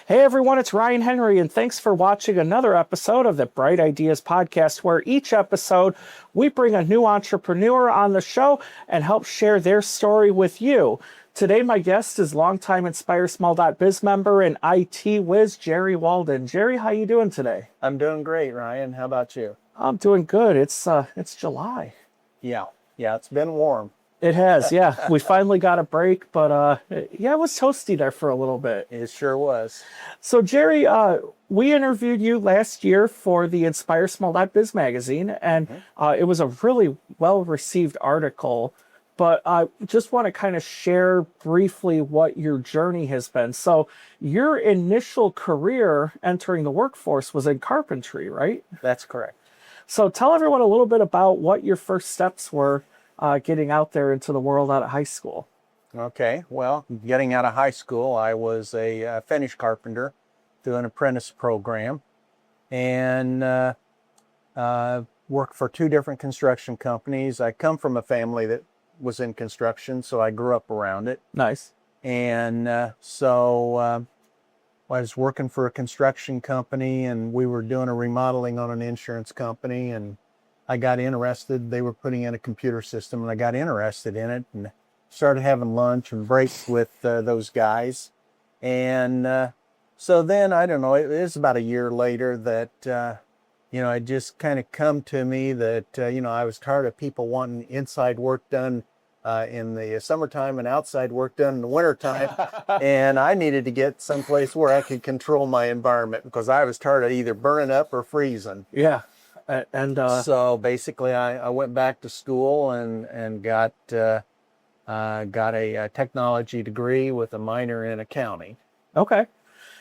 Hey everyone, it's Ryan Henry, and thanks for watching another episode of the Bright Ideas Podcast, where each episode we bring a new entrepreneur on the show and help share their story with you. Today, my guest is longtime INSPIREsmall.biz member and IT whiz, Jerry Waldon. Jerry, how you doing today? I'm doing great, Ryan. How about you? I'm doing good. It's July. Yeah, it's been warm. It has, yeah. We finally got a break, but yeah, it was toasty there for a little bit. It sure was. So, Jerry, we interviewed you last year for the INSPIREsmall.biz magazine, and it was a really well-received article. But I just want to kind of share briefly what your journey has been. So, your initial career entering the workforce was in carpentry, right? That's correct. So, tell everyone a little bit about what your first steps were getting out there into the world out of high school. Okay, well, getting out of high school, I was a finish carpenter through an apprentice program, and worked for two different construction companies. I come from a family that was in construction, so I grew up around it. Nice. And so I was working for a construction company, and we were doing a remodeling on an insurance company, and I got interested. They were putting in a computer system, and I got interested in it and started having lunch and breaks with those guys. And so then, I don't know, it was about a year later that, it just kind of come to me that, I was tired of people wanting inside work done in the summertime and outside work done in the wintertime. And I needed to get someplace where I could control my environment because I was tired of either burning up or freezing. Yeah. So basically, I went back to school and got a technology degree with a minor in accounting. Okay.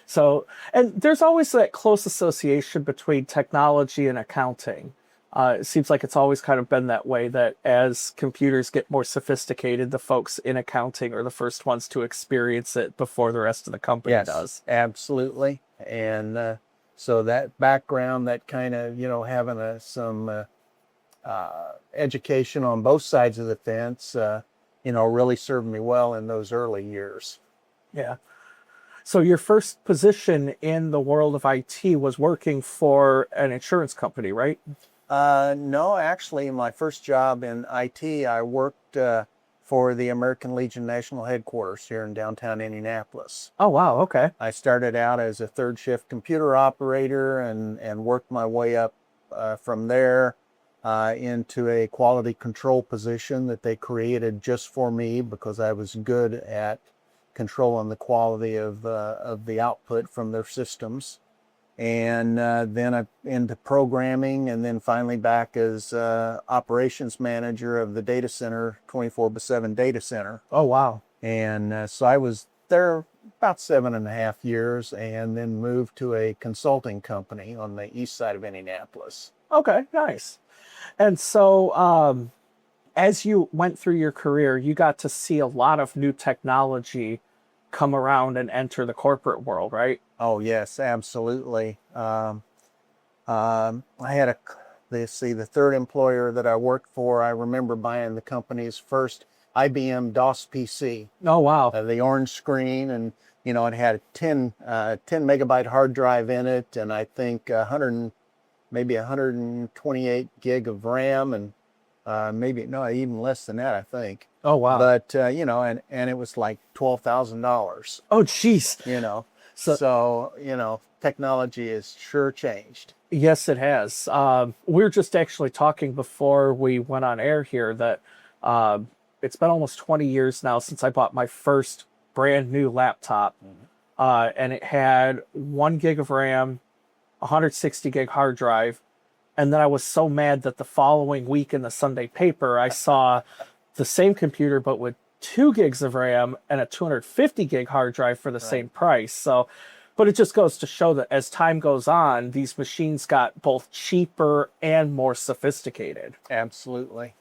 So, and there's always that close association between technology and accounting. It seems like it's always kind of been that way, that as computers get more sophisticated, the folks in accounting are the first ones to experience it before the rest of the company does. Yes, absolutely. And so that background, that kind of, having some education on both sides of the fence, really served me well in those early years. Yeah. So your first position in the world of IT was working for an insurance company, right? No, actually, my first job in IT, I worked for the American Legion National Headquarters here in downtown Indianapolis. Oh, wow. Okay. I started out as a third shift computer operator and worked my way up from there into a quality control position that they created just for me because I was good at controlling the quality of the output from their systems. And then I into programming, and then finally back as operations manager of the data center, 24/7 data center. Oh, wow. And so I was there about 7.5 years, and then moved to a consulting company on the east side of Indianapolis. Okay, nice. And so as you went through your career, you got to see a lot of new technology come around and enter the corporate world, right? Oh, yes, absolutely. I had the third employer that I worked for, I remember buying the company's first IBM DOS PC. Oh, wow. The orange screen, and, it had a 10 megabyte hard drive in it, and I think 128 gig of RAM, and even less than that, I think. Oh, wow. But, and it was like $12,000. Oh, geez. So, technology has sure changed. Yes, it has. We were just actually talking before we went on air here that it's been almost 20 years now since I bought my first brand new laptop. And it had 1 gig of RAM, 160 gig hard drive. And then I was so mad that the following week in the Sunday paper, I saw the same computer, but with 2 gigs of RAM and a 250 gig hard drive for the same price. So, but it just goes to show that as time goes on, these machines got both cheaper and more sophisticated. Absolutely.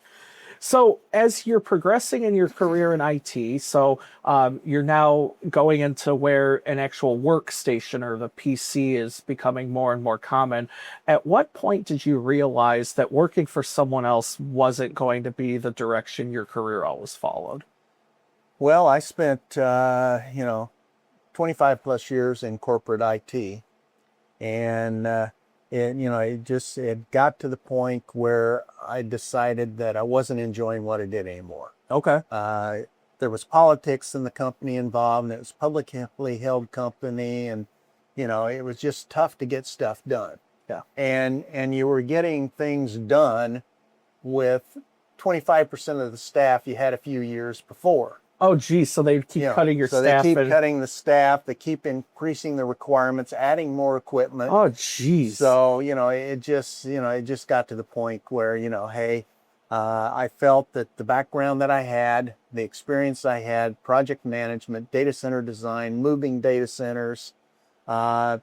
So as you're progressing in your career in IT, so you're now going into where an actual workstation or the PC is becoming more and more common. At what point did you realize that working for someone else wasn't going to be the direction your career always followed? Well, I spent, 25 plus years in corporate IT. And, it got to the point where I decided that I wasn't enjoying what I did anymore. Okay. There was politics in the company involved, and it was a publicly held company, and it was just tough to get stuff done. Yeah. And you were getting things done with 25% of the staff you had a few years before. Oh, geez. So they keep cutting your so staff. they keep cutting the staff. They keep increasing the requirements, adding more equipment. Oh, geez. So it just got to the point where hey, I felt that the background that I had, the experience I had, project management, data center design, moving data centers, that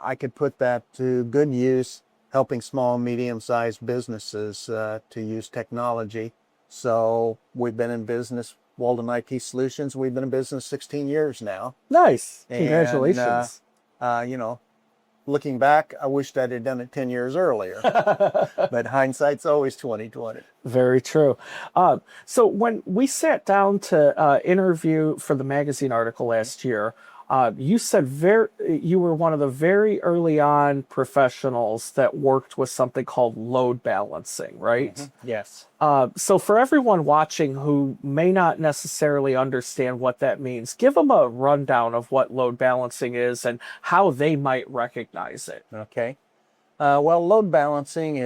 I could put that to good use, helping small and medium-sized businesses to use technology. So we've been in business, Waldon IT Solutions. We've been in business 16 years now. Nice. Congratulations. And, looking back, I wished I'd have done it 10 years earlier. But hindsight's always 20/20. Very true. So when we sat down to interview for the magazine article last year, you said you were one of the very early on professionals that worked with something called load balancing, right? Mm-hmm. Yes. So for everyone watching who may not necessarily understand what that means, give them a rundown of what load balancing is and how they might recognize it. Okay. Well, load balancing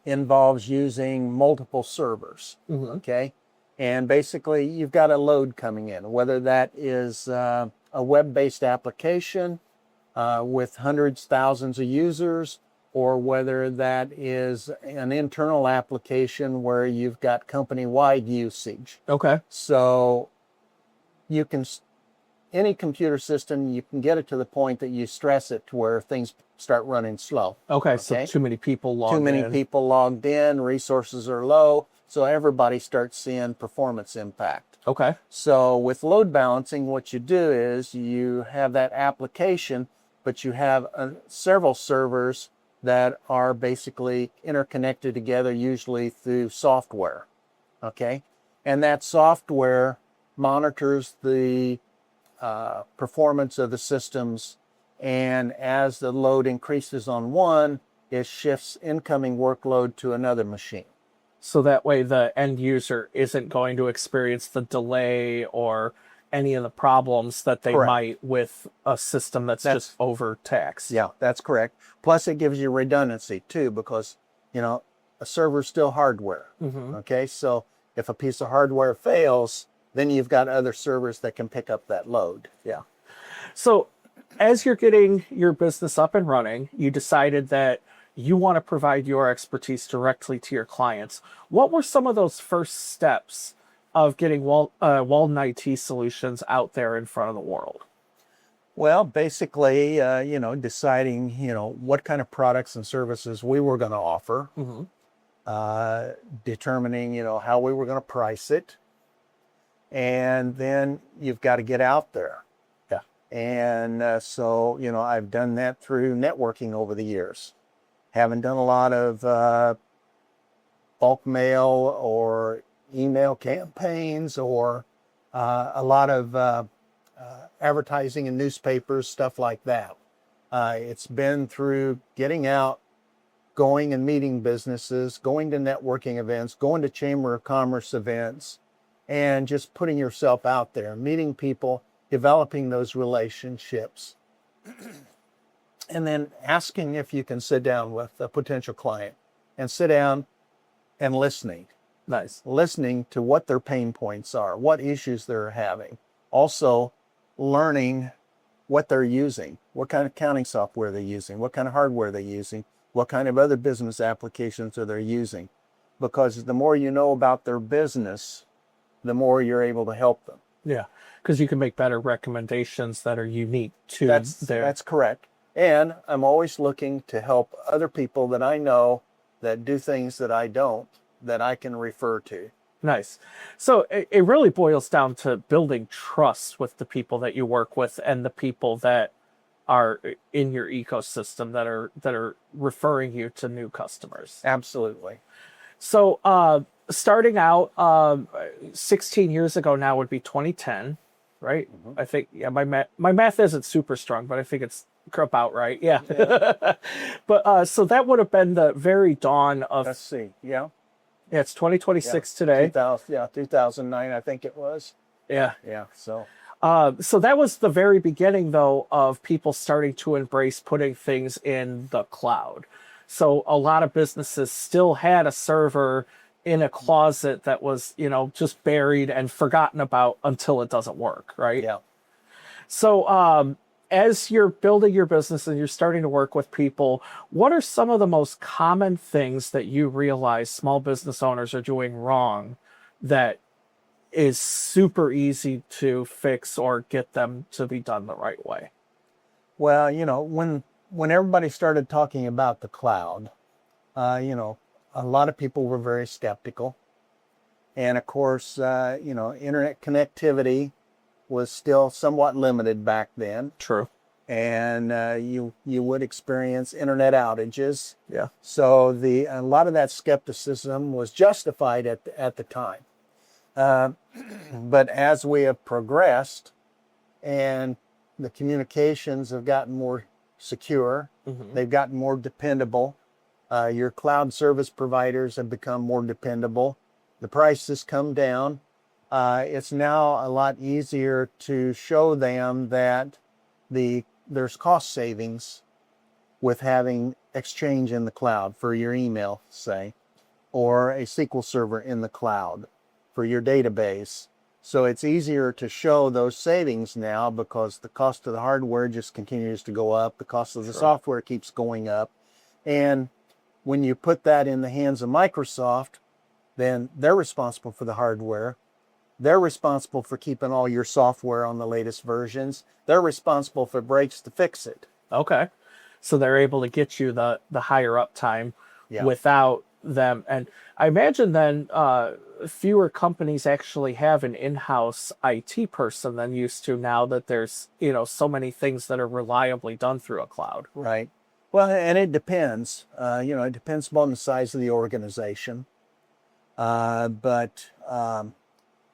involves using multiple servers. Mm-hmm. Okay. And basically, you've got a load coming in, whether that is a web-based application with hundreds, thousands of users, or whether that is an internal application where you've got company-wide usage. Okay. So you can, any computer system, you can get it to the point that you stress it to where things start running slow. Okay. So too many people logged in. Too many people logged in, resources are low, so everybody starts seeing performance impact. Okay. So with load balancing, what you do is you have that application, but you have several servers that are basically interconnected together, usually through software. Okay. And that software monitors the performance of the systems. And as the load increases on one, it shifts incoming workload to another machine. So that way the end user isn't going to experience the delay or any of the problems that they might with a system that's just overtaxed. Yeah, that's correct. Plus it gives you redundancy too, because, a server's still hardware. Mm-hmm. Okay, so if a piece of hardware fails, then you've got other servers that can pick up that load. Yeah. So as you're getting your business up and running, you decided that you want to provide your expertise directly to your clients. What were some of those first steps of getting Waldon IT Solutions out there in front of the world? Well, basically, deciding, what kind of products and services we were going to offer, Mm-hmm. Determining, how we were going to price it. And then you've got to get out there. Yeah. And so, I've done that through networking over the years. Haven't done a lot of bulk mail or email campaigns or a lot of advertising in newspapers, stuff like that. It's been through getting out, going and meeting businesses, going to networking events, going to Chamber of Commerce events, and just putting yourself out there, meeting people, developing those relationships. And then asking if you can sit down with a potential client and sit down and listening. Nice. Listening to what their pain points are, what issues they're having. Also learning what they're using, what kind of accounting software they're using, what kind of hardware they're using, what kind of other business applications are they using. Because the more you know about their business, the more you're able to help them. Yeah, because you can make better recommendations that are unique to That's correct. And I'm always looking to help other people that I know that do things that I don't, that I can refer to. Nice. So it really boils down to building trust with the people that you work with and the people that are in your ecosystem that are referring you to new customers. Absolutely. So starting out 16 years ago now would be 2010. right? I think, yeah, my math isn't super strong, but I think it's about right. Yeah. But so that would have been the very dawn of, Let's see. Yeah. yeah, it's Yeah. 2026 today. 2000, yeah, 2009, I think it was. Yeah. Yeah. So, So that was the very beginning, though, of people starting to embrace putting things in the cloud. So a lot of businesses still had a server in a closet that was, just buried and forgotten about until it doesn't work, right? yeah. So as you're building your business and you're starting to work with people, what are some of the most common things that you realize small business owners are doing wrong that is super easy to fix or get them to be done the right way? Well, when everybody started talking about the cloud, a lot of people were very skeptical. And of course, internet connectivity was still somewhat limited back then. True. And you would experience internet outages. Yeah. So a lot of that skepticism was justified at the time. But as we have progressed and the communications have gotten more secure, they've gotten more dependable. Your cloud service providers have become more dependable. The prices come down. It's now a lot easier to show them that there's cost savings with having Exchange in the cloud for your email, say, or a SQL server in the cloud for your database. So it's easier to show those savings now because the cost of the hardware just continues to go up. The cost of the software keeps going up. And when you put that in the hands of Microsoft, then they're responsible for the hardware. They're responsible for keeping all your software on the latest versions. They're responsible for breaks to fix it. Okay. So they're able to get you the higher uptime without them. And I imagine then fewer companies actually have an in-house IT person than used to now that there's, so many things that are reliably done through a cloud. Right. Well, and it depends. It depends upon the size of the organization. But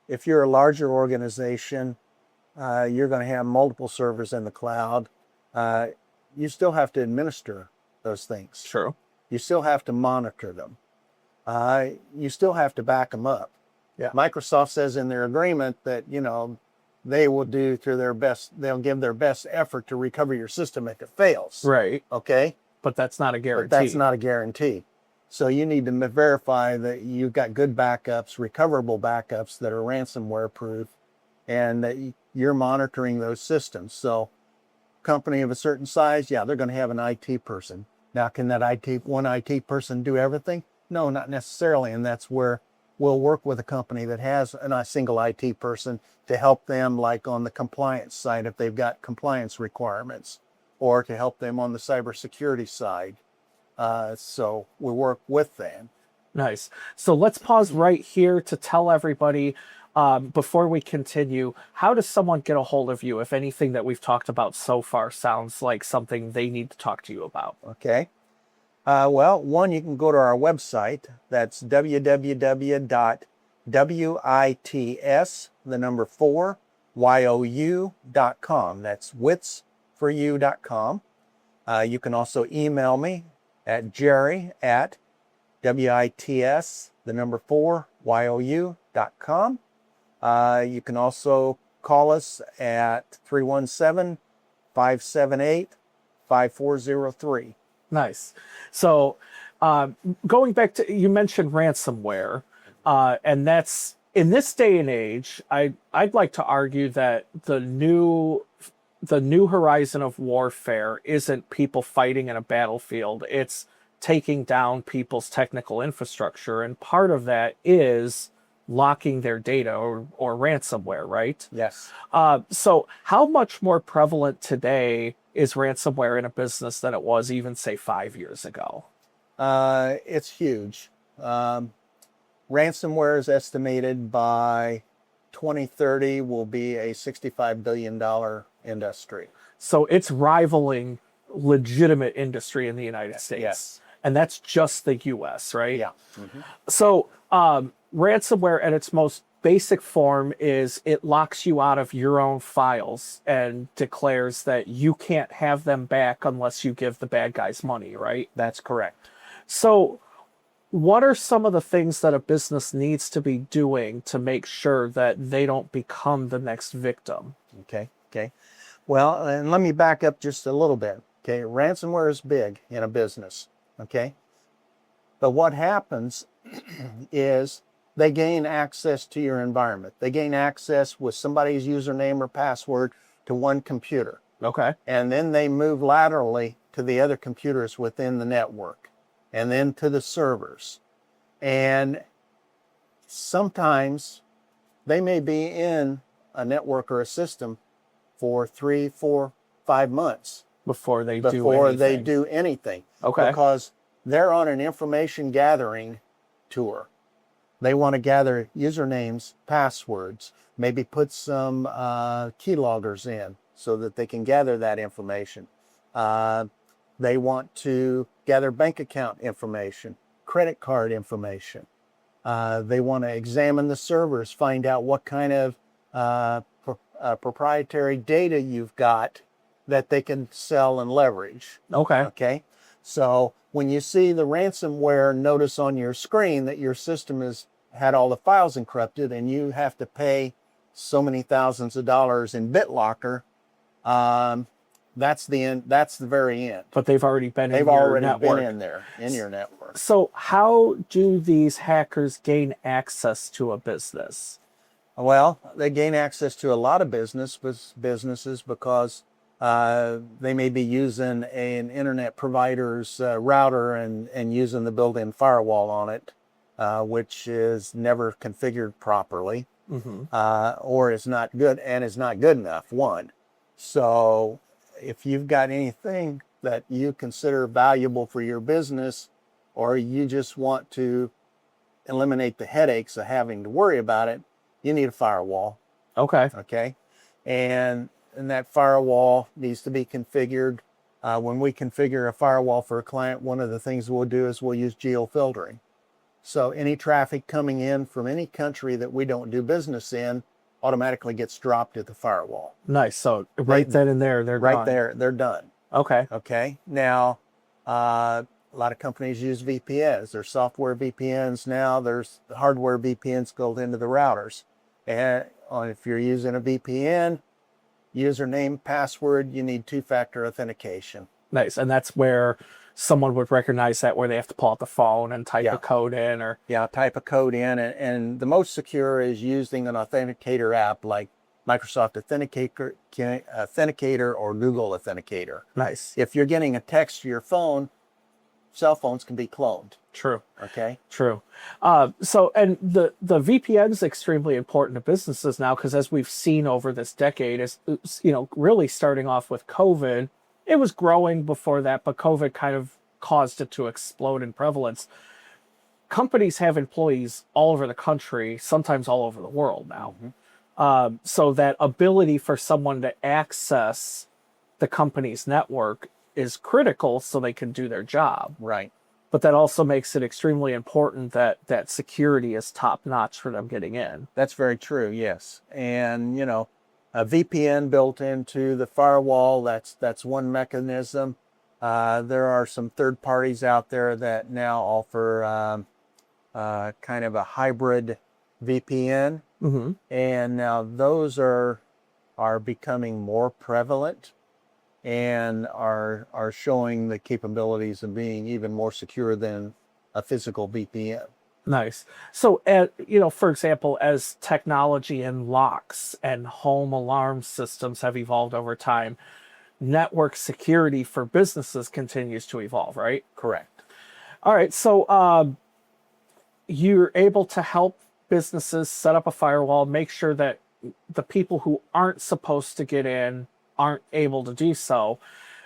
if you're a larger organization, you're going to have multiple servers in the cloud. You still have to administer those things. True. You still have to monitor them. You still have to back them up. Yeah. Microsoft says in their agreement that, they will do through their best, they'll give their best effort to recover your system if it fails. Right. Okay? But that's not a guarantee. But that's not a guarantee. So you need to verify that you've got good backups, recoverable backups that are ransomware proof, and that you're monitoring those systems. So company of a certain size, yeah, they're going to have an IT person. Now, can that one IT person do everything? No, not necessarily. And that's where we'll work with a company that has a single IT person to help them, like on the compliance side, if they've got compliance requirements, or to help them on the cybersecurity side. So we work with them. Nice. So let's pause right here to tell everybody, before we continue, how does someone get a hold of you if anything that we've talked about so far sounds like something they need to talk to you about? Okay. Well, one, you can go to our website. That's www.wits4you.com. That's witsforyou.com. You can also email me at jerry@wits4you.com. You can also call us at 317-578-5403. Nice. So going back to, you mentioned ransomware, and that's, in this day and age, I'd like to argue that the new horizon of warfare isn't people fighting in a battlefield. It's taking down people's technical infrastructure. And part of that is locking their data or ransomware, right? Yes. So how much more prevalent today is ransomware in a business than it was even, say, 5 years ago? It's huge. Ransomware is estimated by 2030 will be a $65 billion industry. So it's rivaling legitimate industry in the United States. Yes. And that's just the US, right? Yeah. So ransomware at its most basic form is it locks you out of your own files and declares that you can't have them back unless you give the bad guys money, right? That's correct. So, what are some of the things that a business needs to be doing to make sure that they don't become the next victim? Okay. Okay. Well, and let me back up just a little bit. Okay. Ransomware is big in a business. Okay. But what happens is they gain access to your environment. They gain access with somebody's username or password to one computer. Okay. And then they move laterally to the other computers within the network and then to the servers. And sometimes they may be in a network or a system for 3, 4, 5 months Before they do anything. Okay. Because they're on an information gathering tour. They want to gather usernames, passwords, maybe put some keyloggers in so that they can gather that information. They want to gather bank account information, credit card information. They want to examine the servers, find out what kind of proprietary data you've got that they can sell and leverage. Okay. Okay. So when you see the ransomware notice on your screen that your system has had all the files encrypted and you have to pay so many thousands of dollars in BitLocker, that's the end. That's the very end. But they've already been They've in your already network. been in there, in your network. So how do these hackers gain access to a business? Well, they gain access to a lot of businesses because they may be using an internet provider's router and using the built-in firewall on it, which is never configured properly, or is not good and is not good enough, one. So if you've got anything that you consider valuable for your business, or you just want to eliminate the headaches of having to worry about it, you need a firewall. Okay. Okay. And that firewall needs to be configured. When we configure a firewall for a client, one of the things we'll do is we'll use geofiltering. So any traffic coming in from any country that we don't do business in automatically gets dropped at the firewall. Nice. So right then and there, they're Right gone. there, they're done. Okay. Okay. Now, a lot of companies use VPNs. There's software VPNs now. There's hardware VPNs built into the routers. And if you're using a VPN, username, password, you need two-factor authentication. Nice. And that's where someone would recognize that, where they have to pull out the phone and type a code in, or type a code in. And the most secure is using an authenticator app like Microsoft Authenticator or Google Authenticator. Nice. If you're getting a text to your phone, cell phones can be cloned. True. Okay. True. So, and the VPN is extremely important to businesses now, because as we've seen over this decade, is, you know, really starting off with COVID, it was growing before that, but COVID kind of caused it to explode in prevalence. Companies have employees all over the country, sometimes all over the world now. So that ability for someone to access the company's network is critical so they can do their job. Right. But that also makes it extremely important that that security is top notch for them getting in. That's very true, yes. And, you know, a VPN built into the firewall, that's one mechanism. There are some third parties out there that now offer kind of a hybrid VPN. And now those are becoming more prevalent and are showing the capabilities of being even more secure than a physical VPN. Nice. So, you know, for example, as technology and locks and home alarm systems have evolved over time, network security for businesses continues to evolve, right? Correct. All right. So, you're able to help businesses set up a firewall, make sure that the people who aren't supposed to get in aren't able to do so.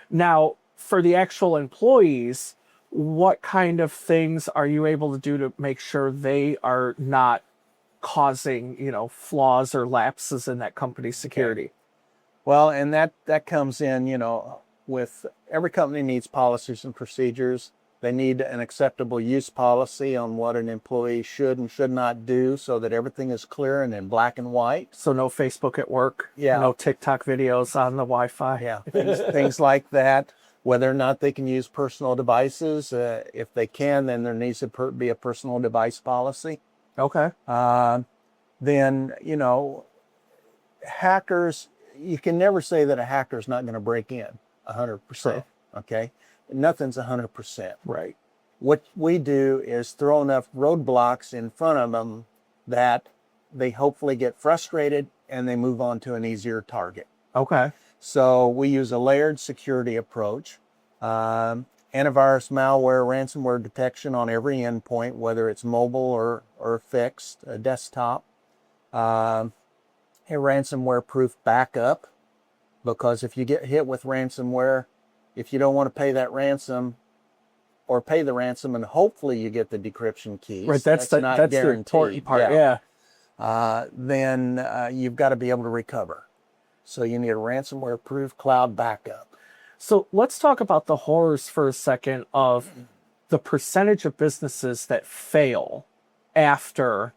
Now, for the actual employees, what kind of things are you able to do to make sure they are not causing, you know, flaws or lapses in that company's security? Okay. Well, and that comes in, you know, with every company needs policies and procedures. They need an acceptable use policy on what an employee should and should not do so that everything is clear and in black and white. So no Facebook at work. Yeah. No TikTok videos on the Wi-Fi. Yeah, things like that. Whether or not they can use personal devices. If they can, then there needs to be a personal device policy. Okay. Then, you know, hackers, you can never say that a hacker is not going to break in 100%. Okay. Nothing's 100%. Right. What we do is throw enough roadblocks in front of them that they hopefully get frustrated and they move on to an easier target. Okay. So we use a layered security approach, antivirus, malware, ransomware detection on every endpoint, whether it's mobile or fixed, a desktop, a ransomware-proof backup, because if you get hit with ransomware, if you don't want to pay that ransom or pay the ransom and hopefully you get the decryption keys, Right. That's the important part. Yeah. Then you've got to be able to recover. So you need a ransomware-proof cloud backup. So let's talk about the horrors for a second of the percentage of businesses that fail after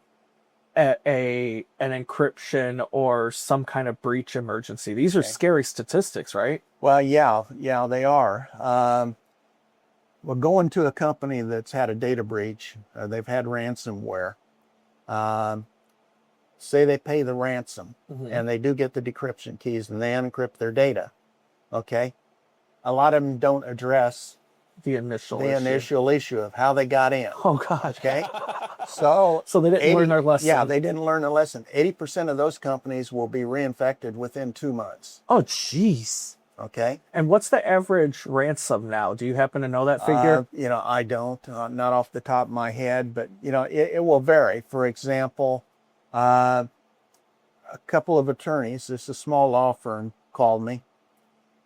an encryption or some kind of breach emergency. These are scary statistics, right? Well, yeah, they are. Well, going to a company that's had a data breach, they've had ransomware, say they pay the ransom and they do get the decryption keys and they unencrypt their data, okay? A lot of them don't address The initial issue of how they got in. Oh, God. Okay. So they didn't learn their lesson. Yeah, they didn't learn their lesson. 80% of those companies will be reinfected within 2 months. Oh, jeez. Okay. And what's the average ransom now? Do you happen to know that figure? You know, I don't, not off the top of my head, but, you know, it will vary. For example, a couple of attorneys, this is a small law firm, called me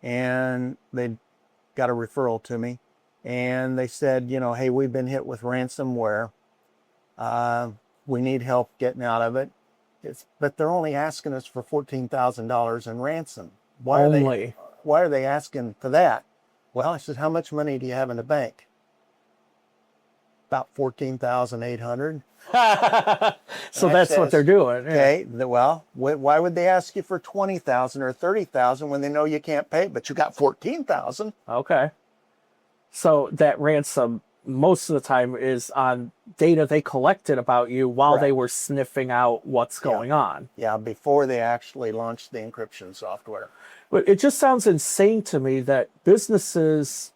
and they got a referral to me. And they said, you know, hey, we've been hit with ransomware. We need help getting out of it. But they're only asking us for $14,000 in ransom. Why are they asking for that? Well, I said, how much money do you have in the bank? About $14,800. So that's what they're doing. Yeah. Okay, well, why would they ask you for $20,000 or $30,000 when they know you can't pay, but you got $14,000? Okay. So that ransom most of the time is on data they collected about you while they were sniffing out what's going on. Yeah, before they actually launched the encryption software. But it just sounds insane to me that businesses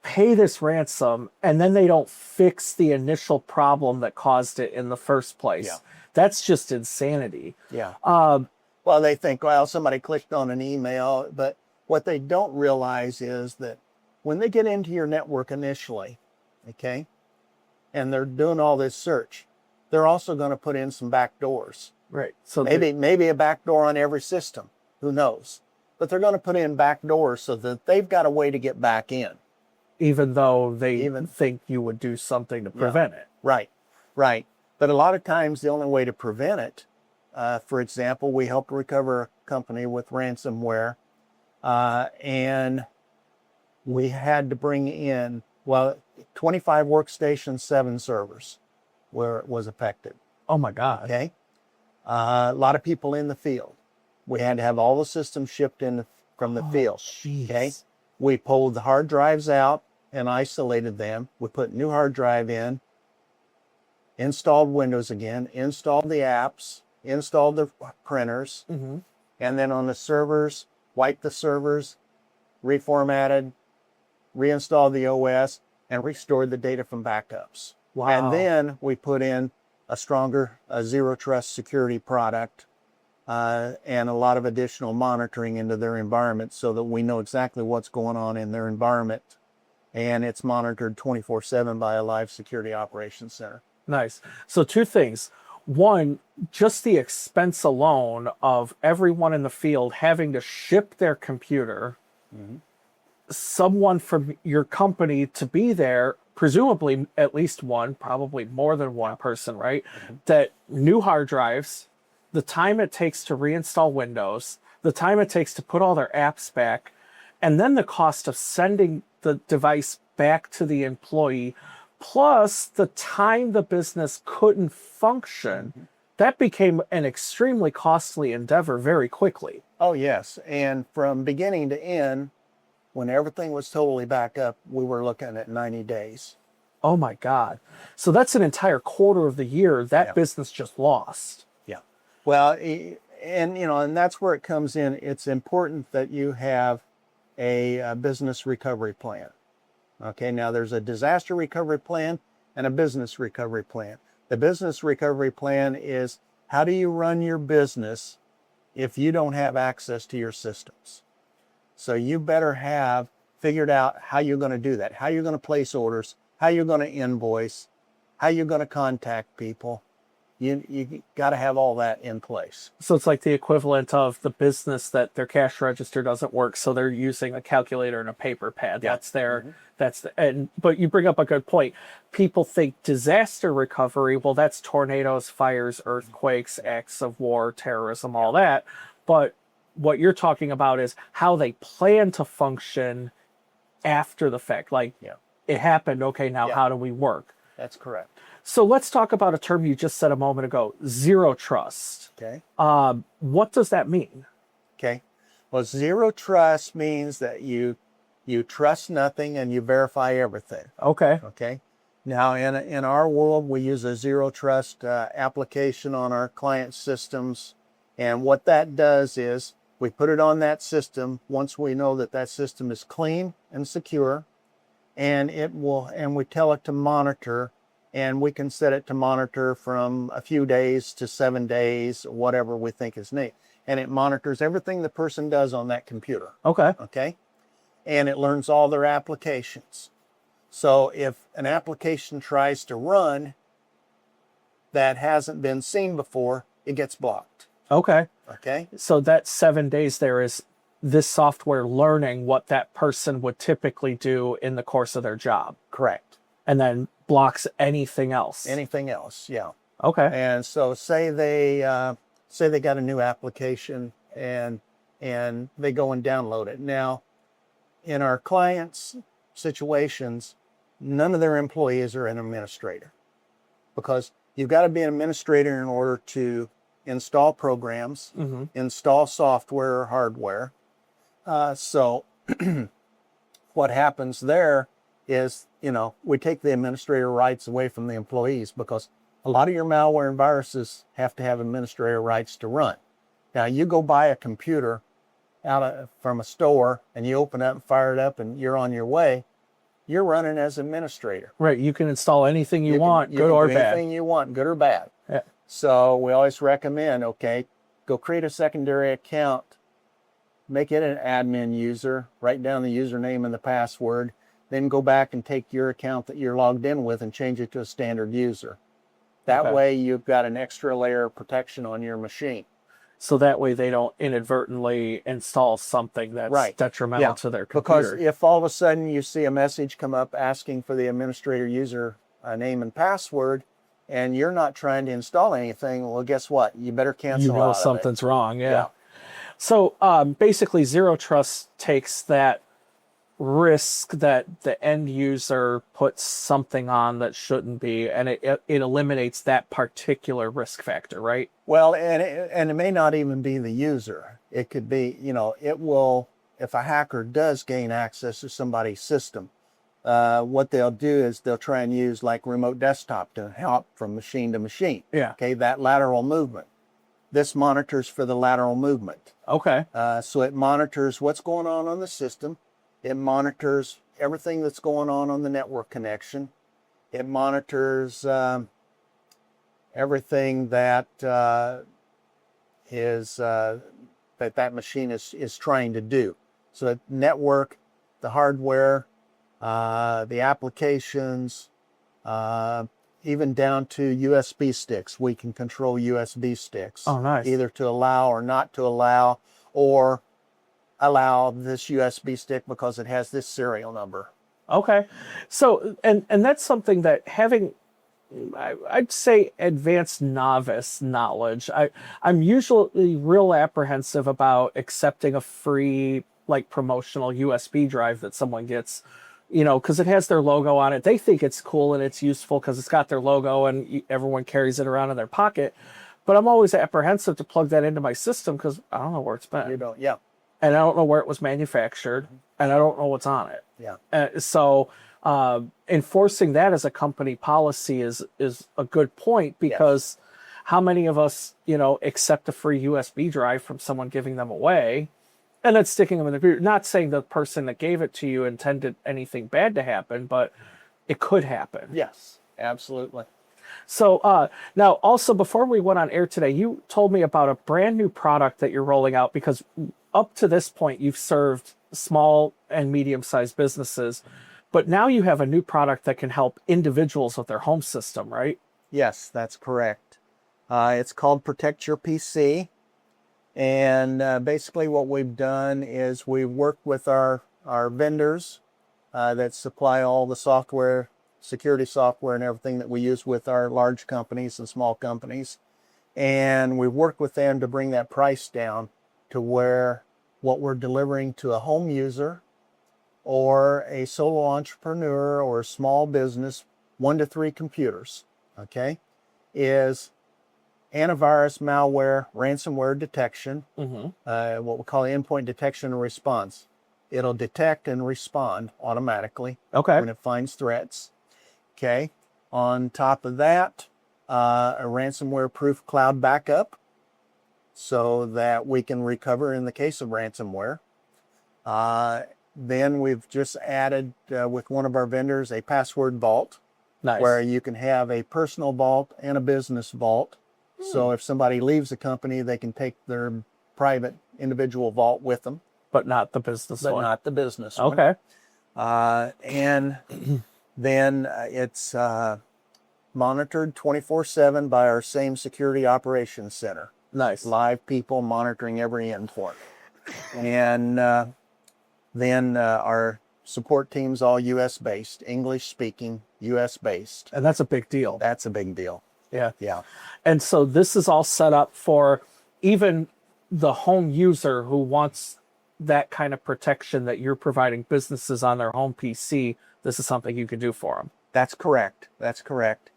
pay this ransom and then they don't fix the initial problem that caused it in the first place. Yeah. That's just insanity. Yeah. Well, they think, well, somebody clicked on an email, but what they don't realize is that when they get into your network initially, okay, and they're doing all this search, they're also going to put in some back doors. Right. So maybe a back door on every system. Who knows? But they're going to put in back doors so that they've got a way to get back in. Even though they think you would do something to prevent it. Right. But a lot of times the only way to prevent it, for example, we helped recover a company with ransomware, and we had to bring in, 25 workstations, 7 servers where it was affected. Oh my God. Okay. A lot of people in the field. We had to have all the systems shipped in from the field. Geez. Okay. We pulled the hard drives out and isolated them. We put new hard drive in, installed Windows again, installed the apps, installed the printers, and then on the servers, wiped the servers, reformatted, reinstalled the OS, and restored the data from backups. Wow. And then we put in a stronger zero trust security product and a lot of additional monitoring into their environment so that we know exactly what's going on in their environment. And it's monitored 24/7 by a live security operations center. Nice. So 2 things. One, just the expense alone of everyone in the field having to ship their computer, someone from your company to be there, presumably at least one, probably more than one person, right? That new hard drives, the time it takes to reinstall Windows, the time it takes to put all their apps back, and then the cost of sending the device back to the employee, plus the time the business couldn't function, that became an extremely costly endeavor very quickly. Oh, yes. And from beginning to end, when everything was totally back up, we were looking at 90 days. Oh my God. So that's an entire quarter of the year that Yeah. business just lost. Yeah. Well, and that's where it comes in. It's important that you have a business recovery plan. Okay, now there's a disaster recovery plan and a business recovery plan. The business recovery plan is, how do you run your business if you don't have access to your systems? So you better have figured out how you're going to do that, how you're going to place orders, how you're going to invoice, how you're going to contact people. You got to have all that in place. So it's like the equivalent of the business that their cash register doesn't work, so they're using a calculator and a paper pad. Yeah. That's their but you bring up a good point. People think disaster recovery, well, that's tornadoes, fires, earthquakes, acts of war, terrorism, all that. But what you're talking about is how they plan to function after the fact. Like, it happened, okay, now how do we work? That's correct. So let's talk about a term you just said a moment ago, zero trust. Okay. What does that mean? Okay. Well, zero trust means that you trust nothing and you verify everything. Okay. Okay. Now, in our world, we use a zero trust application on our client systems, and what that does is we put it on that system once we know that that system is clean and secure, and we tell it to monitor. And we can set it to monitor from a few days to 7 days, whatever we think is neat. And it monitors everything the person does on that computer. Okay. Okay. And it learns all their applications. So if an application tries to run that hasn't been seen before, it gets blocked. Okay. Okay. So that 7 days there is this software learning what that person would typically do in the course of their job. Correct. And then blocks anything else. Anything else, yeah. Okay. And so say they got a new application and they go and download it. Now, in our clients' situations, none of their employees are an administrator, because you've got to be an administrator in order to install programs, install software or hardware. So what happens there is, we take the administrator rights away from the employees, because a lot of your malware and viruses have to have administrator rights to run. Now, you go buy a computer from a store and you open it up and fire it up and you're on your way, you're running as administrator. Right. You can install anything you want, good or bad. Anything you want, good or bad. Yeah. So we always recommend, go create a secondary account, make it an admin user, write down the username and the password, then go back and take your account that you're logged in with and change it to a standard user. That way you've got an extra layer of protection on your machine. So that way they don't inadvertently install something that's detrimental to their computer. Because if all of a sudden you see a message come up asking for the administrator user name and password, and you're not trying to install anything, well, guess what? You better cancel out of it. Something's wrong, yeah. So basically, zero trust takes that risk that the end user puts something on that shouldn't be, and it eliminates that particular risk factor, right? Well, and it may not even be the user. It could be, it will, if a hacker does gain access to somebody's system, what they'll do is they'll try and use like remote desktop to hop from machine to machine. Yeah. Okay, that lateral movement. This monitors for the lateral movement. Okay. So it monitors what's going on the system. It monitors everything that's going on the network connection. It monitors everything that is that machine is trying to do. So the network, the hardware, the applications, even down to USB sticks. We can control USB sticks. Oh, nice. Either to allow or not to allow, or allow this USB stick because it has this serial number. Okay. So, and that's something that having, I'd say, advanced novice knowledge, I'm usually real apprehensive about accepting a free, like, promotional USB drive that someone gets, because it has their logo on it. They think it's cool and it's useful because it's got their logo and everyone carries it around in their pocket. But I'm always apprehensive to plug that into my system because I don't know where it's been. You don't, yeah, And I don't know where it was manufactured, and I don't know what's on it. yeah. So enforcing that as a company policy is a good point, because how many of us, accept a free USB drive from someone giving them away and then sticking them in the computer? Not saying the person that gave it to you intended anything bad to happen, but it could happen. Yes, absolutely. So now, also, before we went on air today, you told me about a brand new product that you're rolling out, because up to this point, you've served small and medium-sized businesses, but now you have a new product that can help individuals with their home system, right? Yes, that's correct. It's called Protect Your PC. And basically what we've done is we've worked with our vendors that supply all the software, security software and everything that we use with our large companies and small companies. And we've worked with them to bring that price down to where what we're delivering to a home user or a solo entrepreneur or a small business, 1 to 3 computers, okay, is antivirus, malware, ransomware detection, what we call endpoint detection and response. It'll detect and respond automatically when it finds threats. Okay. On top of that, a ransomware-proof cloud backup so that we can recover in the case of ransomware. Then we've just added with one of our vendors a password vault, where you can have a personal vault and a business vault. So if somebody leaves the company, they can take their private individual vault with them. But not the business one. But not the business one. Okay. And then it's monitored 24/7 by our same security operations center. Nice. Live people monitoring every endpoint. And then our support team's all U.S. based, English speaking, U.S. based. And that's a big deal. That's a big deal. Yeah. Yeah. And so this is all set up for even the home user who wants that kind of protection that you're providing businesses on their home PC. This is something you can do for them. That's correct. That's correct.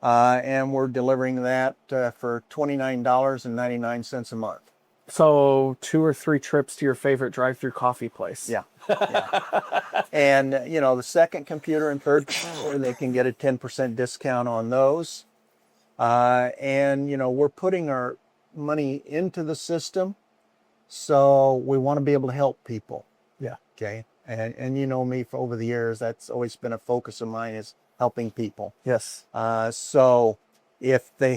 And we're delivering that for $29.99 a month. So 2 or 3 trips to your favorite drive-through coffee place. Yeah. And, the second computer and third computer, they can get a 10% discount on those. And, we're putting our money into the system. So we want to be able to help people. Yeah. Okay. And you know me for over the years, that's always been a focus of mine, is helping people. Yes. So if they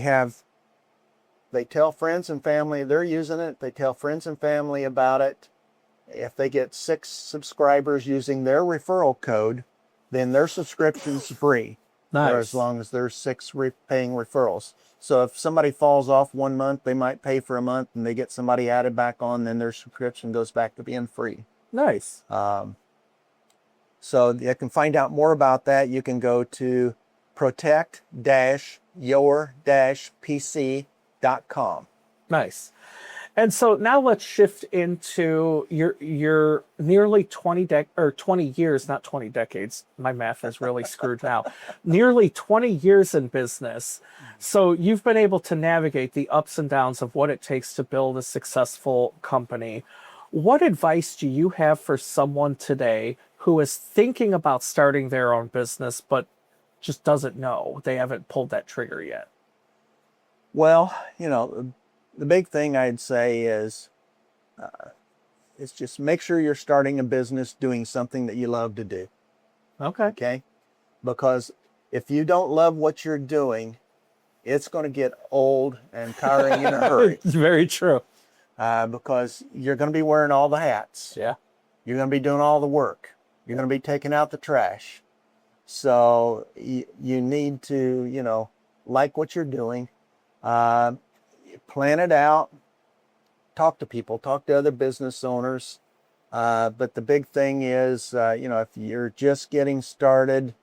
tell friends and family they're using it, they tell friends and family about it. If they get 6 subscribers using their referral code, then their subscription's free. Nice. Or as long as there's 6 paying referrals. So if somebody falls off 1 month, they might pay for a month and they get somebody added back on, then their subscription goes back to being free. Nice. So you can find out more about that. You can go to protect-your-pc.com. Nice. And so now let's shift into your nearly 20 years, not 20 decades. My math is really screwed now. Nearly 20 years in business. So you've been able to navigate the ups and downs of what it takes to build a successful company. What advice do you have for someone today who is thinking about starting their own business but just doesn't know? They haven't pulled that trigger yet. Well, the big thing I'd say is just make sure you're starting a business doing something that you love to do. Okay? Because if you don't love what you're doing, it's going to get old and tiring in a hurry. It's very true. Because you're going to be wearing all the hats. Yeah. You're going to be doing all the work. You're going to be taking out the trash. So you need to, like what you're doing. Plan it out, talk to people, talk to other business owners. But the big thing is, if you're just getting started,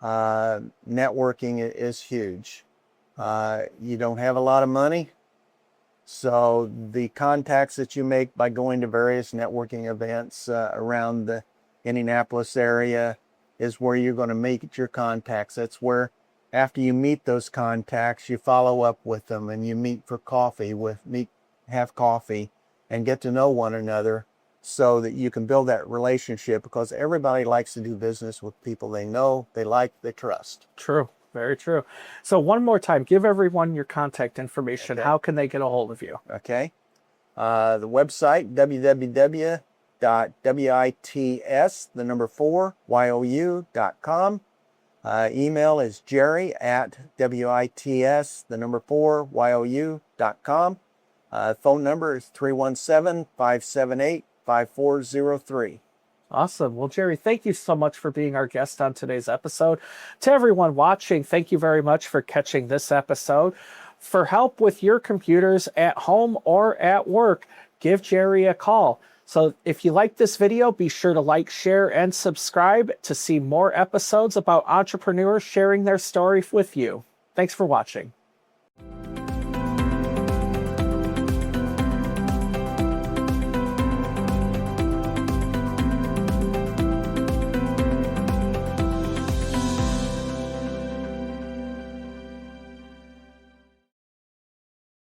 networking is huge. You don't have a lot of money. So the contacts that you make by going to various networking events around the Indianapolis area, is where you're going to meet your contacts. That's where, after you meet those contacts, you follow up with them and you meet for coffee have coffee and get to know one another so that you can build that relationship, because everybody likes to do business with people they know, they like, they trust. True. Very true. So one more time, give everyone your contact information. Okay. How can they get a hold of you? Okay. The website, www.wits4you.com. Email is jerry@wits4you.com. Phone number is 317-578-5403. Awesome. Well, Jerry, thank you so much for being our guest on today's episode. To everyone watching, thank you very much for catching this episode. For help with your computers at home or at work, give Jerry a call. So if you like this video, be sure to like, share, and subscribe to see more episodes about entrepreneurs sharing their story with you. Thanks for watching.